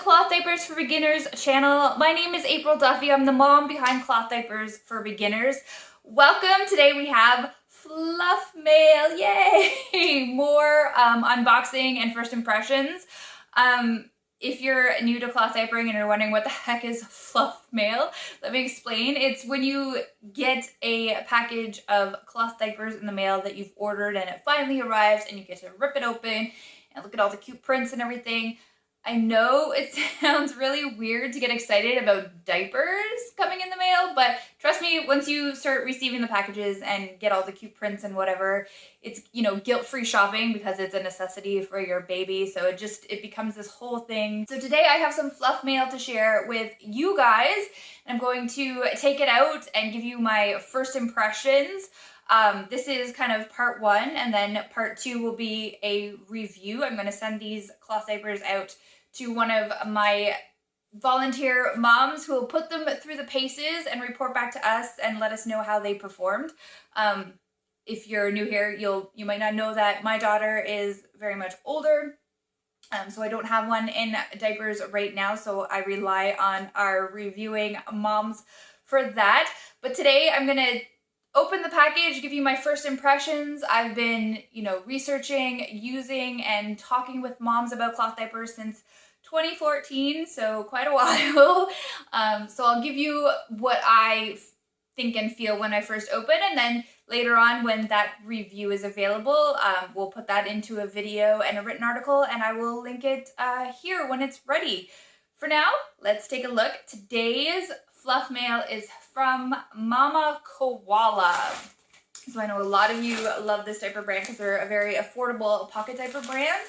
Cloth Diapers for Beginners channel. My name is April Duffy. I'm the mom behind Cloth Diapers for Beginners. Welcome. Today we have Fluff Mail. Yay! More unboxing and first impressions. If you're new to cloth diapering and you're wondering what the heck is Fluff Mail, let me explain. It's when you get a package of cloth diapers in the mail that you've ordered and it finally arrives and you get to rip it open and look at all the cute prints and everything. I know it sounds really weird to get excited about diapers coming in the mail, but trust me, once you start receiving the packages and get all the cute prints and whatever, it's, you know, guilt-free shopping because it's a necessity for your baby. So it becomes this whole thing. So today I have some fluff mail to share with you guys. And I'm going to take it out and give you my first impressions. This is kind of part one, and then part two will be a review. I'm going to send these cloth diapers out to one of my volunteer moms who will put them through the paces and report back to us and let us know how they performed. If you're new here, you might not know that my daughter is very much older, so I don't have one in diapers right now, so I rely on our reviewing moms for that. But today I'm going to open the package, give you my first impressions. I've been, researching, using, and talking with moms about cloth diapers since 2014, so quite a while. So I'll give you what I think and feel when I first open, and then later on when that review is available, we'll put that into a video and a written article, and I will link it here when it's ready. For now, let's take a look. Today's Fluff Mail is from Mama Koala. So I know a lot of you love this diaper brand because they're a very affordable pocket diaper brand.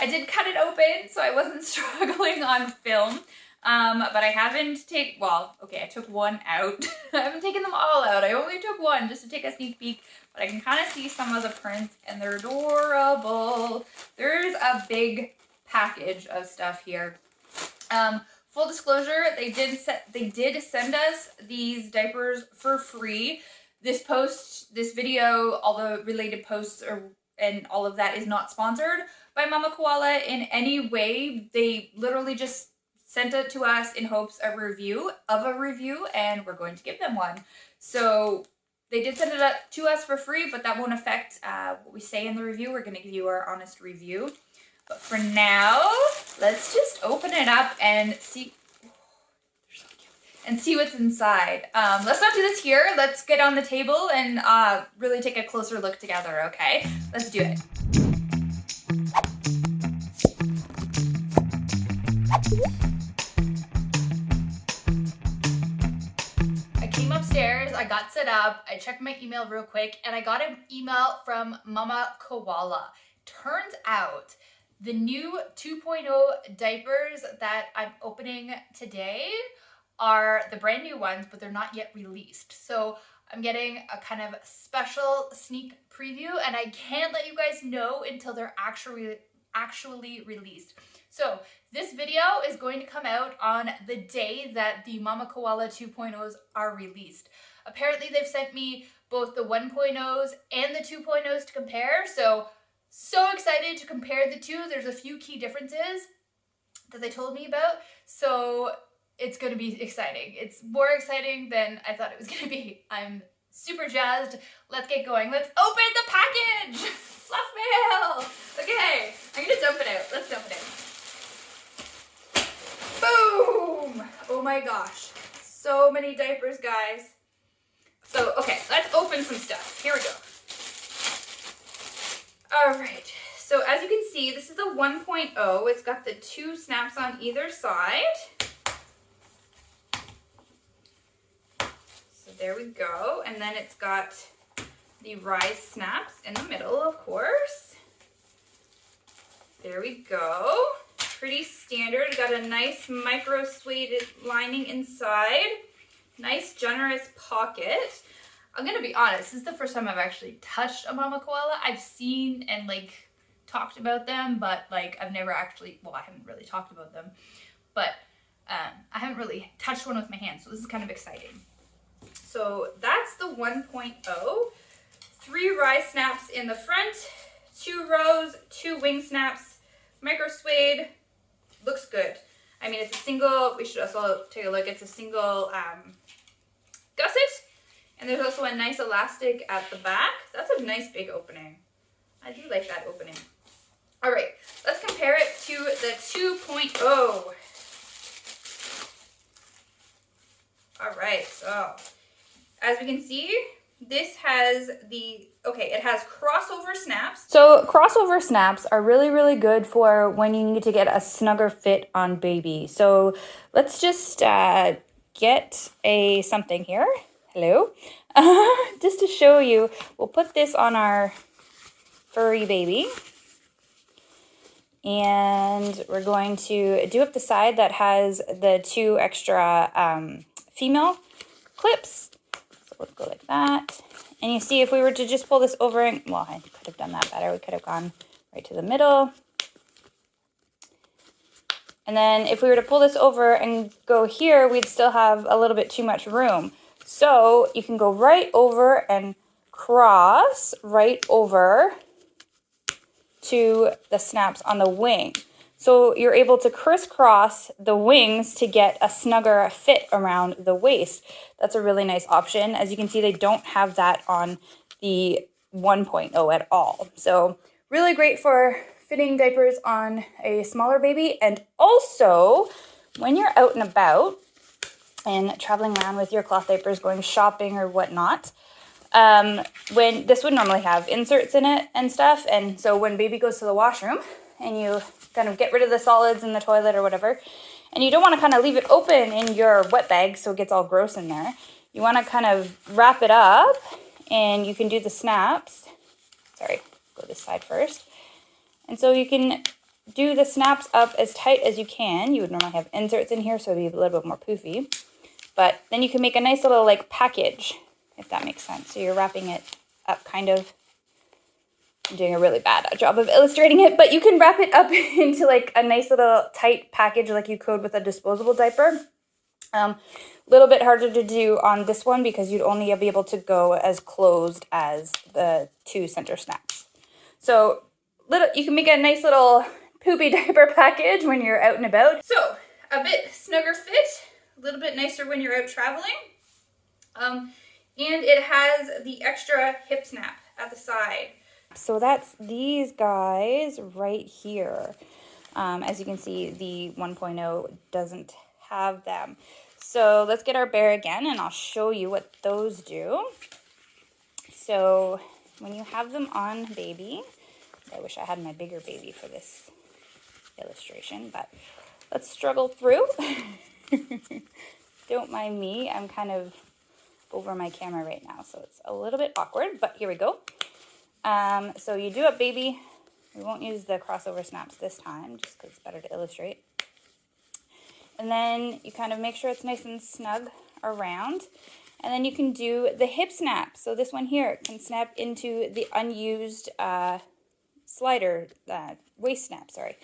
I did cut it open, so I wasn't struggling on film. But I haven't I took one out. I haven't taken them all out. I only took one just to take a sneak peek, but I can kind of see some of the prints and they're adorable. There's a big package of stuff here. Full disclosure, they did send us these diapers for free. This video, all the related posts and all of that is not sponsored by Mama Koala in any way. They literally just sent it to us in hopes of a review, and we're going to give them one. So they did send it up to us for free, but that won't affect what we say in the review. We're going to give you our honest review. But for now, let's just open it up and see. And see what's inside. Let's not do this here. Let's get on the table and really take a closer look together, okay? Let's do it. I came upstairs, I got set up, I checked my email real quick, and I got an email from Mama Koala. Turns out the new 2.0 diapers that I'm opening today are the brand new ones, but they're not yet released. So I'm getting a kind of special sneak preview, and I can't let you guys know until they're actually released. So this video is going to come out on the day that the Mama Koala 2.0s are released. Apparently they've sent me both the 1.0s and the 2.0s to compare. So excited to compare the two. There's a few key differences that they told me about. So it's going to be exciting. It's more exciting than I thought it was going to be. I'm super jazzed. Let's get going. Let's open the package! Fluff Mail! Okay, I'm going to dump it out. Let's dump it out. Boom! Oh my gosh. So many diapers, guys. So, okay, let's open some stuff. Here we go. Alright, so as you can see, this is the 1.0. It's got the 2 snaps on either side. There we go, and then it's got the rise snaps in the middle, of course. There we go. Pretty standard. Got a nice micro suede lining inside. Nice generous pocket. I'm gonna be honest, this is the first time I've actually touched a Mama Koala. I've seen and talked about them, but I've never actually, I haven't really talked about them, but I haven't really touched one with my hands, so this is kind of exciting. So that's the 1.0. 3 rise snaps in the front, 2 rows, 2 wing snaps, micro suede. Looks good. I mean, it's a single, we should also take a look, it's a single gusset. And there's also a nice elastic at the back. That's a nice big opening. I do like that opening. All right, let's compare it to the 2.0. All right, so as we can see, this has it has crossover snaps. So crossover snaps are really, really good for when you need to get a snugger fit on baby. So let's just get something here. Hello. Just to show you, we'll put this on our furry baby. And we're going to do up the side that has the 2 extra female clips. So let's go like that. And you see, if we were to just pull this over, and well, I could have done that better. We could have gone right to the middle. And then if we were to pull this over and go here, we'd still have a little bit too much room. So you can go right over and cross right over to the snaps on the wing. So you're able to crisscross the wings to get a snugger fit around the waist. That's a really nice option. As you can see, they don't have that on the 1.0 at all. So really great for fitting diapers on a smaller baby. And also, when you're out and about and traveling around with your cloth diapers, going shopping or whatnot, when this would normally have inserts in it and stuff, and so when baby goes to the washroom and you kind of get rid of the solids in the toilet or whatever, and you don't want to kind of leave it open in your wet bag so it gets all gross in there, you want to kind of wrap it up, and you can do the snaps. Sorry, go this side first. And so you can do the snaps up as tight as you can. You would normally have inserts in here, so it'd be a little bit more poofy, but then you can make a nice little like package, if that makes sense. So you're wrapping it up kind of. I'm doing a really bad job of illustrating it, but you can wrap it up into like a nice little tight package like you could with a disposable diaper. Little bit harder to do on this one because you'd only be able to go as closed as the 2 center snaps. So you can make a nice little poopy diaper package when you're out and about. So a bit snugger fit, a little bit nicer when you're out traveling. And it has the extra hip snap at the side. So that's these guys right here. As you can see, the 1.0 doesn't have them. So let's get our bear again, and I'll show you what those do. So when you have them on baby, I wish I had my bigger baby for this illustration, but let's struggle through. Don't mind me, I'm kind of over my camera right now, so it's a little bit awkward, but here we go. So you do a baby. We won't use the crossover snaps this time, just because it's better to illustrate. And then you kind of make sure it's nice and snug around. And then you can do the hip snap. So this one here can snap into the unused waist snap, sorry.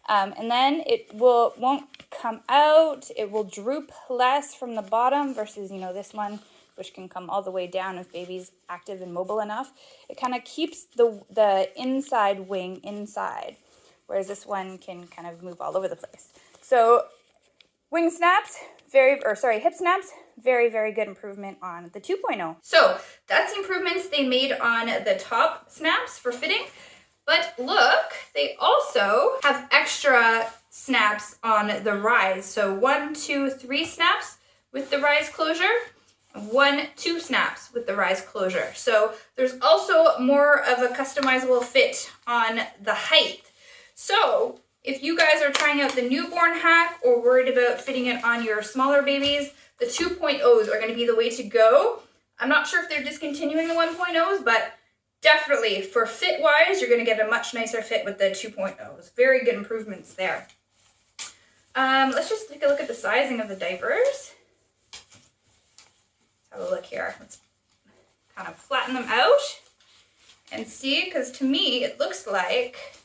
And then it won't come out. It will droop less from the bottom versus, this one, which can come all the way down if baby's active and mobile enough. It kind of keeps the inside wing inside, whereas this one can kind of move all over the place. So hip snaps, very, very good improvement on the 2.0. So that's the improvements they made on the top snaps for fitting. But look, they also have extra snaps on the rise. So 1, 2, 3 snaps with the rise closure. 1, 2 snaps with the rise closure. So there's also more of a customizable fit on the height. So if you guys are trying out the newborn hack or worried about fitting it on your smaller babies, the 2.0s are going to be the way to go. I'm not sure if they're discontinuing the 1.0s, but definitely for fit wise, you're going to get a much nicer fit with the 2.0s. Very good improvements there. Let's just take a look at the sizing of the diapers. Have a look here. Let's kind of flatten them out and see, because to me it looks like,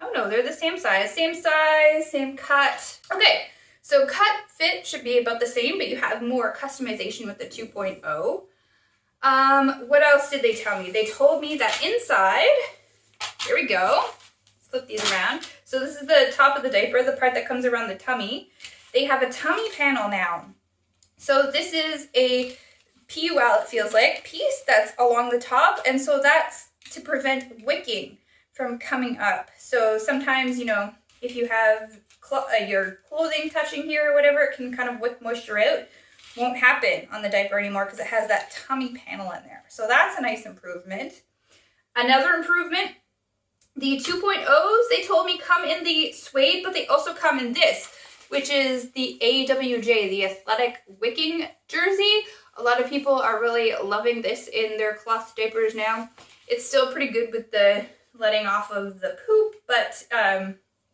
oh no, they're the same size, same cut. Okay, so cut fit should be about the same, but you have more customization with the 2.0. What else did they tell me? They told me that inside, here we go, let's flip these around. So this is the top of the diaper, the part that comes around the tummy. They have a tummy panel now. So this is a PUL, it feels like, piece that's along the top. And so that's to prevent wicking from coming up. So sometimes, you know, if you have your clothing touching here or whatever, it can kind of wick moisture out. Won't happen on the diaper anymore because it has that tummy panel in there. So that's a nice improvement. Another improvement, the 2.0s, they told me come in the suede, but they also come in this, which is the AWJ, the athletic wicking jersey. A lot of people are really loving this in their cloth diapers now. It's still pretty good with the letting off of the poop, but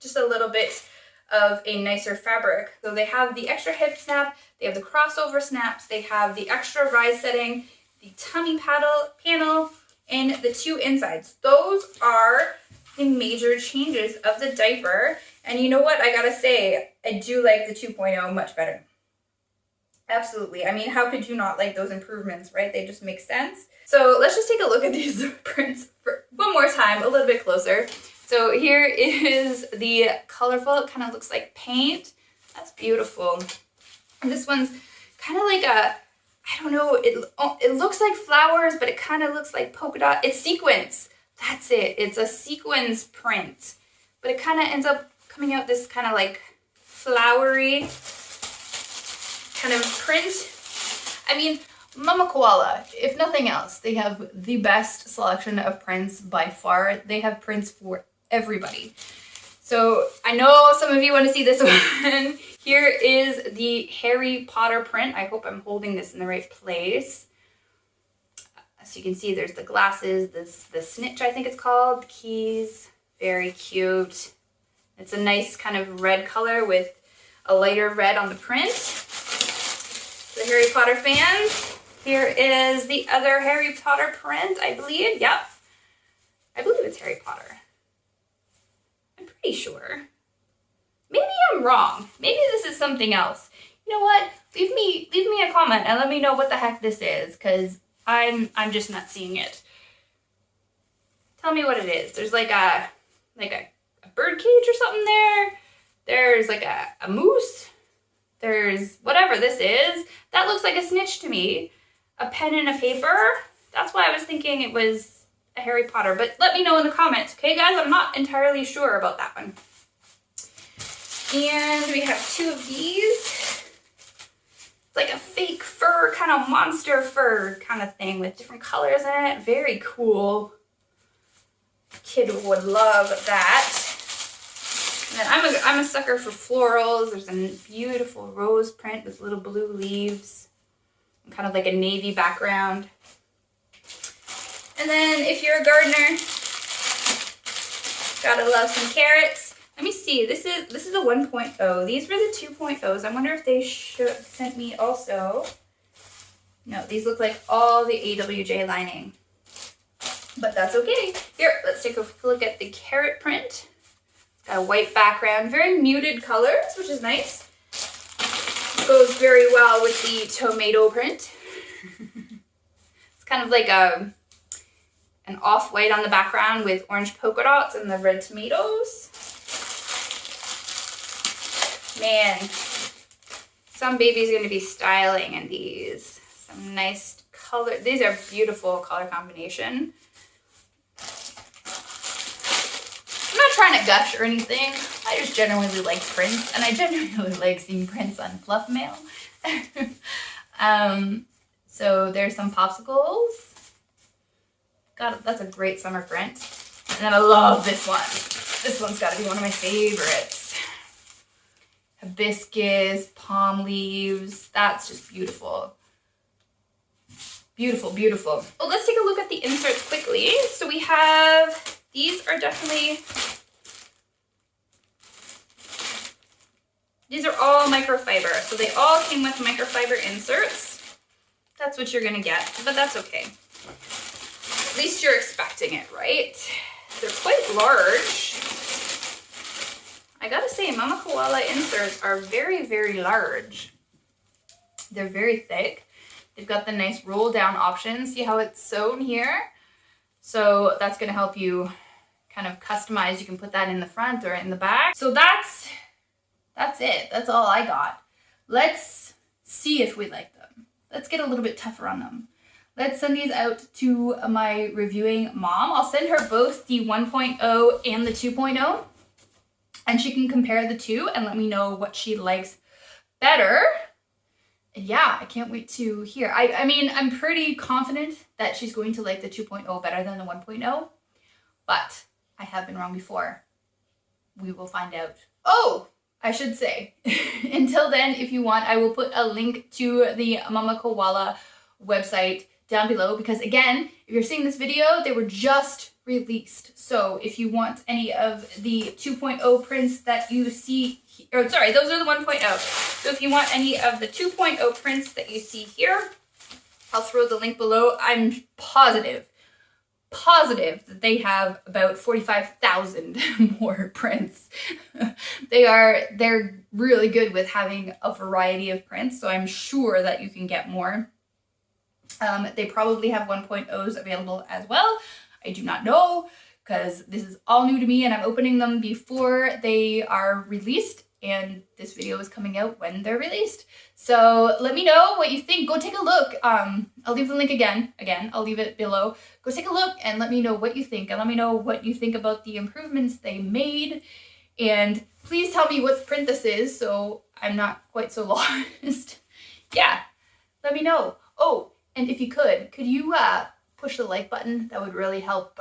just a little bit of a nicer fabric. So they have the extra hip snap, they have the crossover snaps, they have the extra rise setting, the tummy panel, and the two insides. Those are the major changes of the diaper. And you know what? I gotta say, I do like the 2.0 much better. Absolutely. I mean, how could you not like those improvements, right? They just make sense. So let's just take a look at these prints for one more time, a little bit closer. So here is the colorful, it kind of looks like paint. That's beautiful. And this one's kind of like a, I don't know, it looks like flowers, but it kind of looks like polka dot. It's sequins. That's it. It's a sequins print, but it kind of ends up coming out this kind of like flowery kind of print. I mean, Mama Koala, if nothing else, they have the best selection of prints by far. They have prints for everybody. So I know some of you want to see this one. Here is the Harry Potter print. I hope I'm holding this in the right place. As you can see, there's the glasses, the snitch, I think it's called, the keys, very cute. It's a nice kind of red color with a lighter red on the print. The Harry Potter fans, here is the other Harry Potter print, I believe. Yep, I believe it's Harry Potter. I'm pretty sure. Maybe I'm wrong. Maybe this is something else. You know what? Leave me a comment and let me know what the heck this is, because I'm just not seeing it. Tell me what it is. There's like a bird cage or something there. There's like a moose. There's whatever this is. That looks like a snitch to me. A pen and a paper. That's why I was thinking it was a Harry Potter. But let me know in the comments, okay guys? I'm not entirely sure about that one. And we have two of these. It's like a fake fur, kind of monster fur kind of thing with different colors in it. Very cool. Kid would love that. And then I'm a sucker for florals. There's a beautiful rose print with little blue leaves and kind of like a navy background. And then if you're a gardener, gotta love some carrots. Let me see. This is a 1.0. These were the 2.0s. I wonder if they sent me also. No, these look like all the AWJ lining. But that's okay. Here, let's take a look at the carrot print. It's got a white background, very muted colors, which is nice. Goes very well with the tomato print. It's kind of like an off-white on the background with orange polka dots and the red tomatoes. Man, some baby's going to be styling in these. Some nice color. These are beautiful color combination. I'm not trying to gush or anything. I just genuinely like prints, and I genuinely like seeing prints on Fluff Mail. So there's some popsicles. God, that's a great summer print. And then I love this one. This one's got to be one of my favorites. Hibiscus, palm leaves. That's just beautiful. Beautiful, beautiful. Well, let's take a look at the inserts quickly. So we have, these are definitely, these are all microfiber. So they all came with microfiber inserts. That's what you're gonna get, but that's okay. At least you're expecting it, right? They're quite large. I gotta say, Mama Koala inserts are very, very large. They're very thick. They've got the nice roll down option. See how it's sewn here? So that's gonna help you kind of customize. You can put that in the front or in the back. So that's it. That's all I got. Let's see if we like them. Let's get a little bit tougher on them. Let's send these out to my reviewing mom. I'll send her both the 1.0 and the 2.0, and she can compare the two and let me know what she likes better. And yeah, I can't wait to hear. I mean, I'm pretty confident that she's going to like the 2.0 better than the 1.0, but I have been wrong before. We will find out. Oh, I should say, until then, if you want, I will put a link to the Mama Koala website down below, because again, if you're seeing this video, they were just released. So if you want any of the 2.0 prints that you see, or sorry, those are the 1.0. So if you want any of the 2.0 prints that you see here, I'll throw the link below. I'm positive that they have about 45,000 more prints. They're really good with having a variety of prints, so I'm sure that you can get more. They probably have 1.0s available as well. I do not know, because this is all new to me and I'm opening them before they are released, and this video is coming out when they're released. So let me know what you think. Go take a look. I'll leave the link again, I'll leave it below. Go take a look and let me know what you think, and let me know what you think about the improvements they made. And please tell me what print this is so I'm not quite so lost. Yeah, let me know. Oh, and if you could you push the like button? That would really help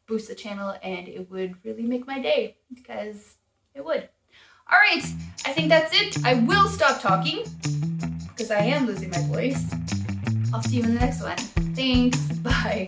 boost the channel, and it would really make my day, because it would. All right, I think that's it. I will stop talking because I am losing my voice. I'll see you in the next one. Thanks, bye.